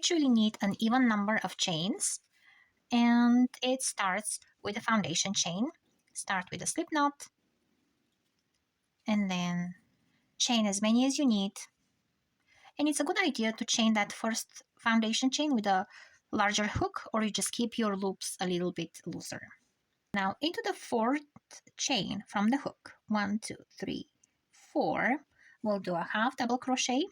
actually need an even number of chains, and it starts with a foundation chain. Start with a slip knot, and then chain as many as you need. And it's a good idea to chain that first foundation chain with a larger hook, or you just keep your loops a little bit looser. Now into the fourth chain from the hook, 1, 2, 3, 4, we'll do a half double crochet,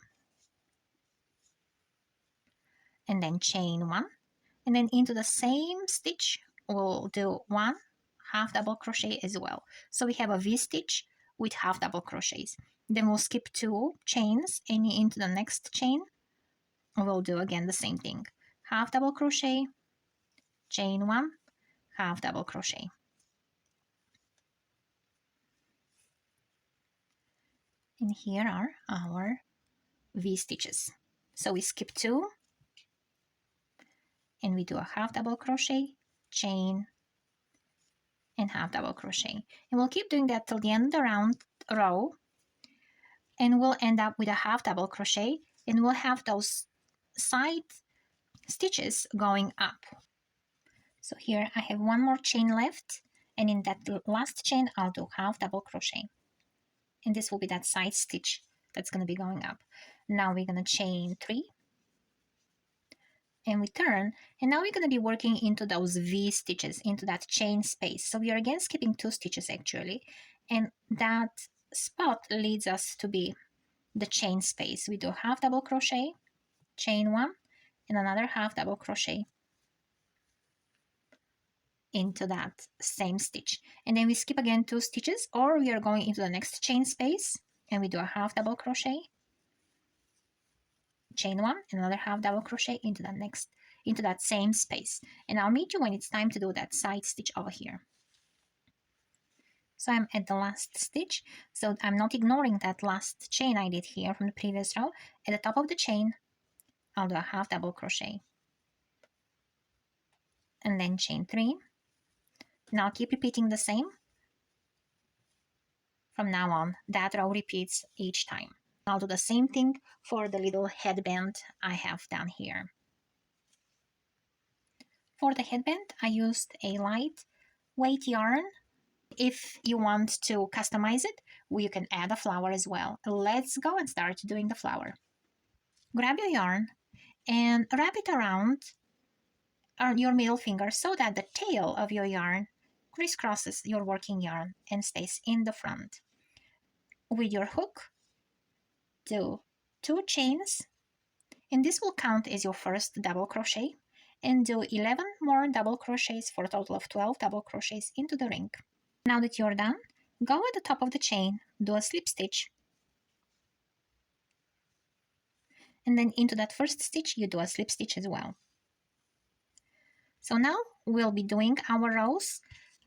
and then chain 1, and then into the same stitch we'll do 1 half double crochet as well. So we have a V stitch with half double crochets. Then we'll skip 2 chains, and into the next chain we'll do again the same thing, half double crochet, chain 1, half double crochet. And here are our V stitches. So we skip 2, and we do a half double crochet, chain, and half double crochet. And we'll keep doing that till the end of the round row, and we'll end up with a half double crochet, and we'll have those side stitches going up. So here I have 1 more chain left, and in that last chain I'll do half double crochet, and this will be that side stitch that's going to be going up. Now we're going to chain 3, and we turn, and now we're going to be working into those V stitches, into that chain space. So we are again skipping 2 stitches actually, and that spot leads us to be the chain space. We do half double crochet, chain 1, and another half double crochet into that same stitch, and then we skip again 2 stitches, or we are going into the next chain space, and we do a half double crochet, chain 1, and another half double crochet into that same space. And I'll meet you when it's time to do that side stitch over here. So I'm at the last stitch, so I'm not ignoring that last chain I did here from the previous row. At the top of the chain I'll do a half double crochet, and then chain 3. Now keep repeating the same. From now on, that row repeats each time. I'll do the same thing for the little headband I have down here. For the headband, I used a lightweight yarn. If you want to customize it, you can add a flower as well. Let's go and start doing the flower. Grab your yarn and wrap it around your middle finger so that the tail of your yarn crisscrosses your working yarn and stays in the front. With your hook, do 2 chains, and this will count as your first double crochet, and do 11 more double crochets for a total of 12 double crochets into the ring. Now that you're done, go at the top of the chain, do a slip stitch, and then into that first stitch you do a slip stitch as well. So now we'll be doing our rows,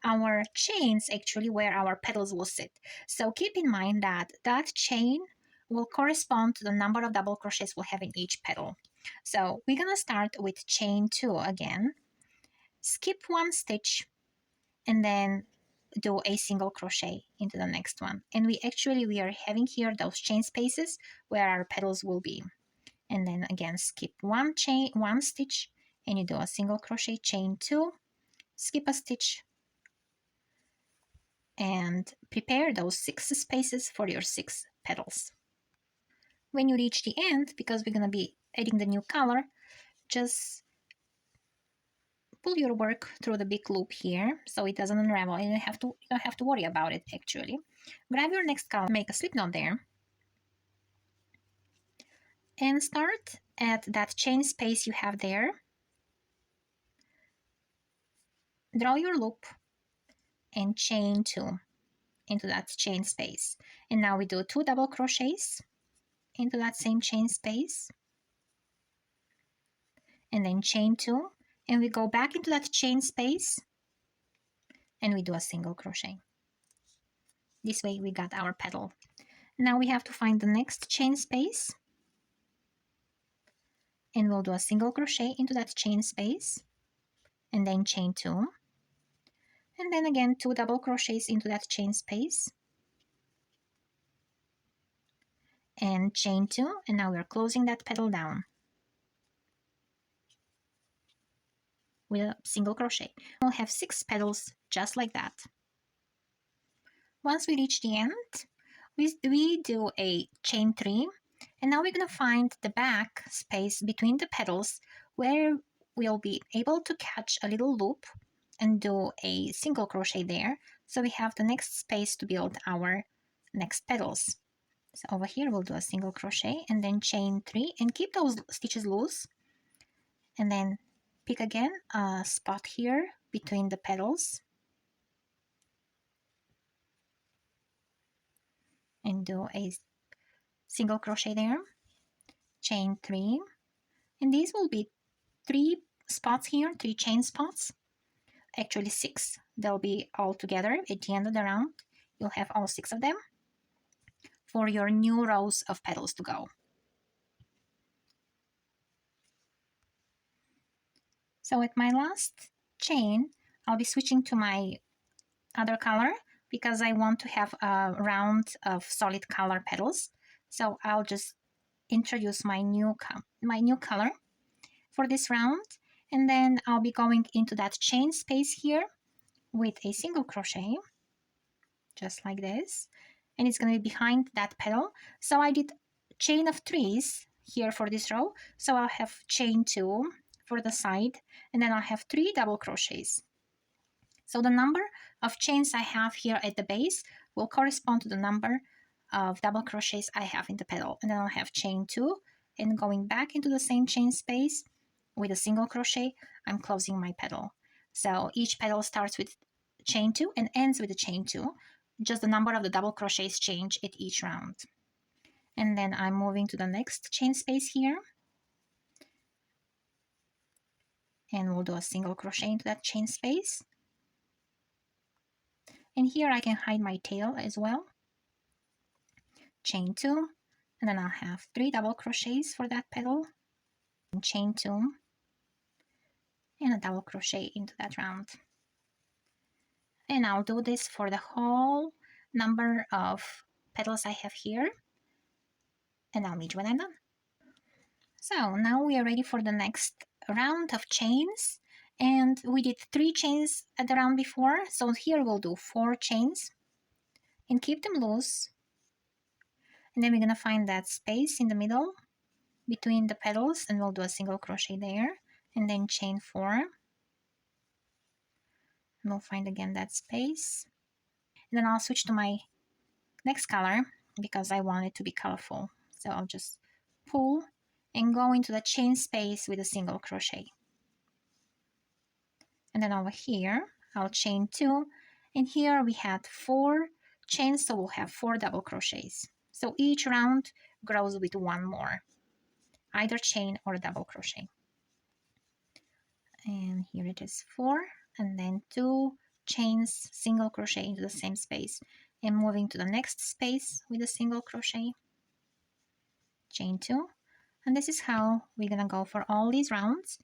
our chains actually where our petals will sit. So keep in mind that that chain will correspond to the number of double crochets we'll have in each petal. So we're gonna start with chain 2 again, skip 1 stitch, and then do a single crochet into the next one. And we are having here those chain spaces where our petals will be. And then again skip 1 stitch, and you do a single crochet, chain 2, skip a stitch, and prepare those 6 spaces for your 6 petals. When you reach the end, because we're going to be adding the new color, just pull your work through the big loop here so it doesn't unravel, and you don't have to worry about it actually. Grab your next color, make a slip knot there, and start at that chain space you have there. Draw your loop and chain 2 into that chain space. And now we do 2 double crochets into that same chain space, and then chain 2, and we go back into that chain space and we do a single crochet. This way we got our petal. Now we have to find the next chain space, and we'll do a single crochet into that chain space, and then chain 2, and then again 2 double crochets into that chain space, and chain 2, and now we're closing that petal down. with a single crochet. We'll have 6 petals just like that. Once we reach the end, we do a chain 3, and now we're going to find the back space between the petals where we'll be able to catch a little loop and do a single crochet there, so we have the next space to build our next petals. So over here we'll do a single crochet and then chain 3 and keep those stitches loose, and then pick again a spot here between the petals and do a single crochet there, chain 3, and these will be 3 spots here, 3 chain spots, actually 6. They'll be all together at the end of the round. You'll have all 6 of them for your new rows of petals to go. So at my last chain, I'll be switching to my other color because I want to have a round of solid color petals. So I'll just introduce my new color for this round, and then I'll be going into that chain space here with a single crochet, just like this, and it's going to be behind that petal. So I did chain of 3s here for this row, so I'll have chain 2 for the side, and then I'll have 3 double crochets. So the number of chains I have here at the base will correspond to the number of double crochets I have in the petal, and then I'll have chain 2, and going back into the same chain space with a single crochet, I'm closing my petal. So each petal starts with chain 2 and ends with a chain 2. Just the number of the double crochets change at each round. And then I'm moving to the next chain space here, and we'll do a single crochet into that chain space. And here I can hide my tail as well. Chain 2, and then I'll have 3 double crochets for that petal, and chain 2, and a double crochet into that round. And I'll do this for the whole number of petals I have here, and I'll meet you when I'm done. So now we are ready for the next round of chains, and we did 3 chains at the round before, so here we'll do 4 chains and keep them loose. And then we're going to find that space in the middle between the petals, and we'll do a single crochet there, and then chain 4, and we'll find again that space. And then I'll switch to my next color because I want it to be colorful. So I'll just pull and go into the chain space with a single crochet. And then over here, I'll chain 2, and here we had 4 chains, so we'll have 4 double crochets. So each round grows with 1 more, either chain or double crochet. And here it is 4, and then 2 chains, single crochet into the same space, and moving to the next space with a single crochet, chain 2, and this is how we're gonna go for all these rounds.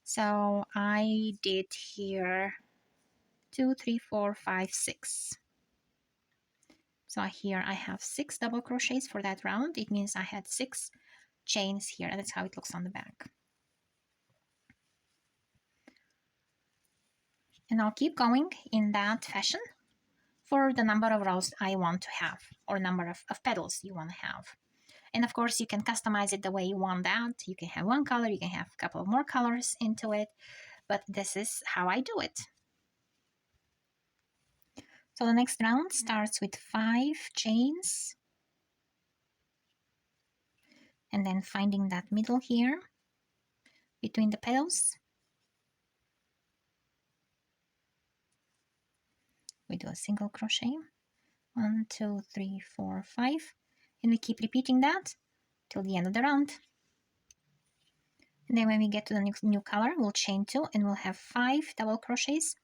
So I did here 2, 3, 4, 5, 6. So here I have 6 double crochets for that round. It means I had 6 chains here, and that's how it looks on the back. And I'll keep going in that fashion for the number of rows I want to have, or number of petals you want to have. And of course, you can customize it the way you want that. You can have 1 color, you can have a couple of more colors into it, but this is how I do it. So the next round starts with 5 chains, and then finding that middle here between the petals. We do a single crochet, 1, 2, 3, 4, 5, and we keep repeating that till the end of the round. And then when we get to the new color, we'll chain 2, and we'll have 5 double crochets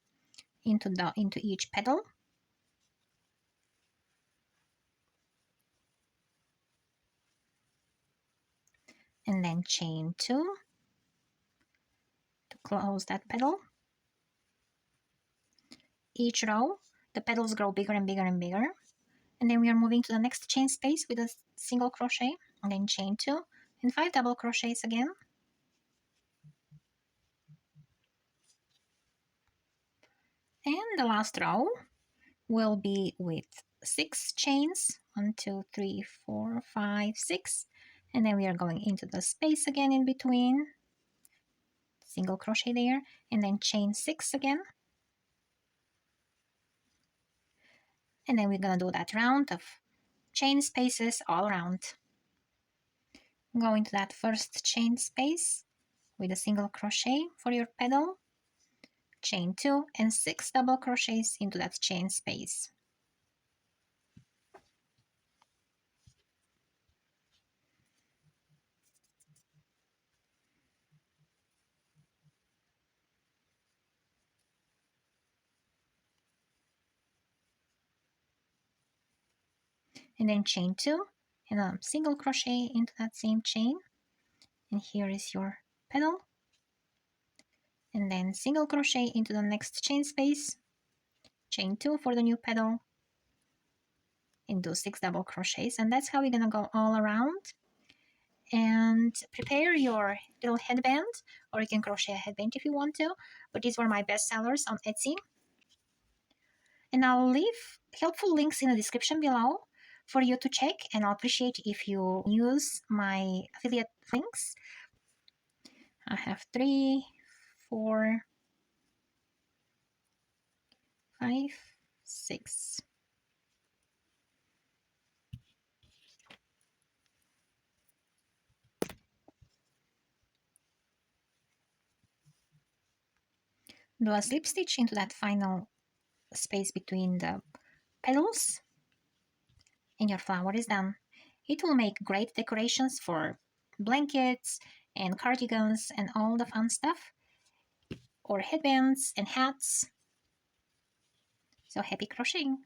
into each petal. And then chain 2 to close that petal. Each row, the petals grow bigger and bigger and bigger. And then we are moving to the next chain space with a single crochet, and then chain 2 and 5 double crochets again. And the last row will be with 6 chains. 1, 2, 3, 4, 5, 6. And then we are going into the space again in between. Single crochet there, and then chain 6 again. And then we're gonna do that round of chain spaces all around. Go into that first chain space with a single crochet for your petal, chain 2 and 6 double crochets into that chain space. And then chain 2 and a single crochet into that same chain, and here is your petal, and then single crochet into the next chain space, chain 2 for the new petal, and do 6 double crochets. And that's how we're gonna go all around. And prepare your little headband, or you can crochet a headband if you want to, but these were my best sellers on Etsy. And I'll leave helpful links in the description below for you to check, and I'll appreciate if you use my affiliate links. I have 3, 4, 5, 6. Do a slip stitch into that final space between the petals, and your flower is done. It will make great decorations for blankets and cardigans and all the fun stuff, or headbands and hats. So happy crocheting!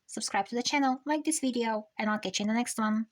Subscribe to the channel, like this video, and I'll catch you in the next one.